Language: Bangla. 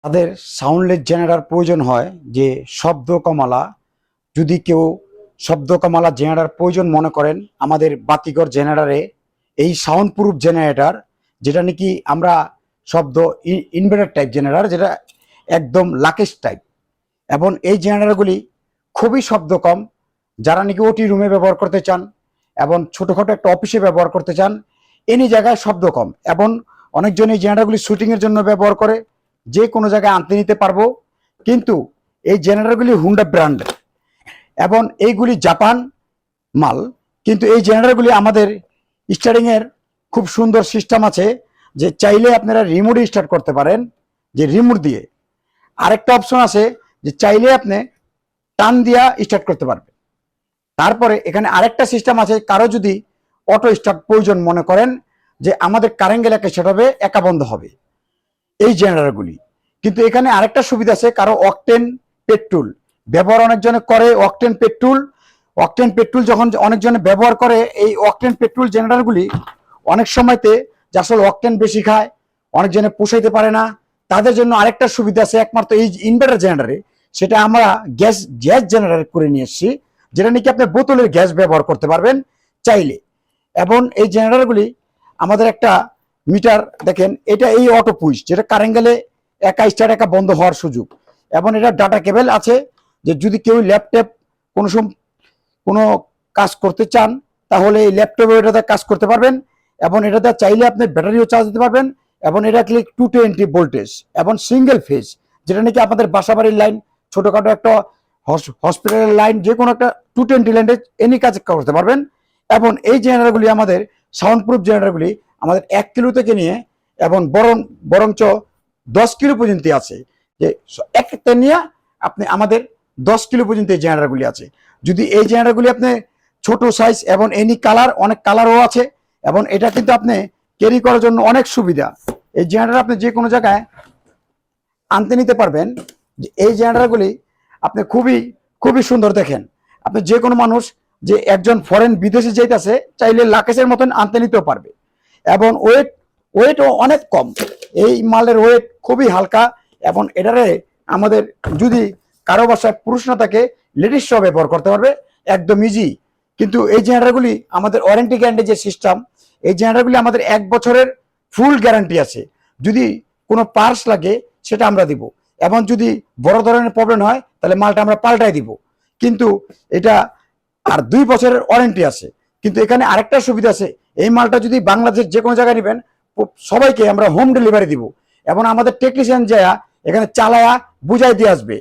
তাদের সাউন্ডলেস জেনারেটর প্রয়োজন হয়, যে শব্দ কমালা, যদি কেউ শব্দ কমালা জেনারেটর প্রয়োজন মনে করেন, আমাদের বাতিঘর জেনারেটরে এই সাউন্ড প্রুফ জেনারেটর, যেটা নাকি আমরা শব্দ ইনভার্টার টাইপ জেনারেটর, যেটা একদম লাকেস্ট টাইপ, এবং এই জেনারেটরগুলি খুবই শব্দ কম। যারা নাকি ওটি রুমে ব্যবহার করতে চান এবং ছোটোখাটো একটা অফিসে ব্যবহার করতে চান, এনি জায়গায় শব্দ কম, এবং অনেকজন এই জেনারেটরগুলি শুটিংয়ের জন্য ব্যবহার করে, যে কোনো জায়গায় আনতে নিতে পারবো। কিন্তু এই জেনারেটরগুলি হুন্ডা ব্র্যান্ডের এবং এইগুলি জাপান মাল। কিন্তু এই জেনারেটরগুলি আমাদের স্টার্টিংয়ের খুব সুন্দর সিস্টেম আছে, যে চাইলে আপনারা রিমোটে স্টার্ট করতে পারেন, যে রিমোট দিয়ে। আরেকটা অপশন আছে যে চাইলে আপনি টান দিয়া স্টার্ট করতে পারবেন। তারপরে এখানে আরেকটা সিস্টেম আছে, কারো যদি অটো স্টার্ট প্রয়োজন মনে করেন, যে আমাদের কারেন্ট গেলে স্টার্ট হবে, একা বন্ধ হবে এই জেনারেটরগুলি। কিন্তু এখানে আরেকটা সুবিধা আছে, কারো অকটেন পেট্রোল ব্যবহার অনেকজনে করে, অকটেন পেট্রোল যখন অনেকজনে ব্যবহার করে, এই অকটেন পেট্রোল জেনারেটরগুলি অনেক সময়তে যে আসলে অকটেন বেশি খায়, অনেকজনে পোষাইতে পারে না, তাদের জন্য আরেকটা সুবিধা আছে একমাত্র এই ইনভার্টার জেনারেটরে, সেটা আমরা গ্যাস জেনারেট করে নিয়ে এসেছি, যেটা নাকি আপনি বোতলের গ্যাস ব্যবহার করতে পারবেন চাইলে। এবং এই জেনারেটরগুলি আমাদের একটা মিটার দেখেন, এটা এই অটো পুশ, যেটা কারেন্ট গেলে একা স্টার্ট একা বন্ধ হওয়ার সুযোগ, এবং এটা ডাটা কেবল আছে, যে যদি কেউ ল্যাপটপ কোনো কাজ করতে চান, তাহলে এই ল্যাপটপে এটাতে কাজ করতে পারবেন, এবং এটাতে চাইলে আপনি ব্যাটারিও চার্জ দিতে পারবেন। এবং এটা ক্লিক 220 ভোল্টেজ এবং সিঙ্গেল ফেজ, যেটা নাকি আপনাদের বাসাবাড়ির লাইন, ছোটখাটো একটা হসপিটালের লাইন, যে কোনো একটা 220 লাইনে এনি কাজ করতে পারবেন। এবং এই জেনারেটরগুলি আমাদের সাউন্ড প্রুফ জেনারেটরগুলি আমাদের 1 কিলো থেকে নিয়ে এবং বরঞ্চ 10 কিলো পর্যন্ত আছে, যে একটা নিয়ে আপনি আমাদের 10 কিলো পর্যন্ত এই জেনারেটরগুলি আছে। যদি এই জেনারেটরগুলি আপনি ছোট সাইজ এবং এনি কালার, অনেক কালারও আছে, এবং এটা কিন্তু আপনি ক্যারি করার জন্য অনেক সুবিধা। এই জেনারেটর আপনি যে কোনো জায়গায় আনতে নিতে পারবেন। এই জেনারেটরগুলি আপনি খুবই সুন্দর। দেখেন, আপনি যে কোনো মানুষ, যে একজন ফরেন বিদেশে যাইতেছে, চাইলে লাকেশের মতন আনতে নিতেও পারবে, এবং ওয়েটও অনেক কম। এই মালের ওয়েট খুবই হালকা, এবং এটারে আমাদের যদি কারো বাসায় পুরুষ না থাকে, লেডিস সহ ব্যবহার করতে পারবে, একদম ইজি। কিন্তু এই জেনারেটরগুলি আমাদের ওয়ারেন্টি গ্যারান্টি যে সিস্টেম, এই জেনারেটরগুলি আমাদের 1 বছরের ফুল গ্যারান্টি আছে। যদি কোনো পার্টস লাগে সেটা আমরা দিব, এবং যদি বড় ধরনের প্রবলেম হয় তাহলে মালটা আমরা পাল্টাই দিব। কিন্তু এটা আর 2 বছরের ওয়ারেন্টি আছে। কিন্তু এখানে আরেকটা সুবিধা আছে, এই মালটা যদি বাংলাদেশের যে কোনো জায়গায় নেবেন, সবাইকে আমরা হোম ডেলিভারি দিব, এবং আমাদের টেকনিশিয়ান যায়া এখানে চালায়া বুঝাই দিয়ে আসবে।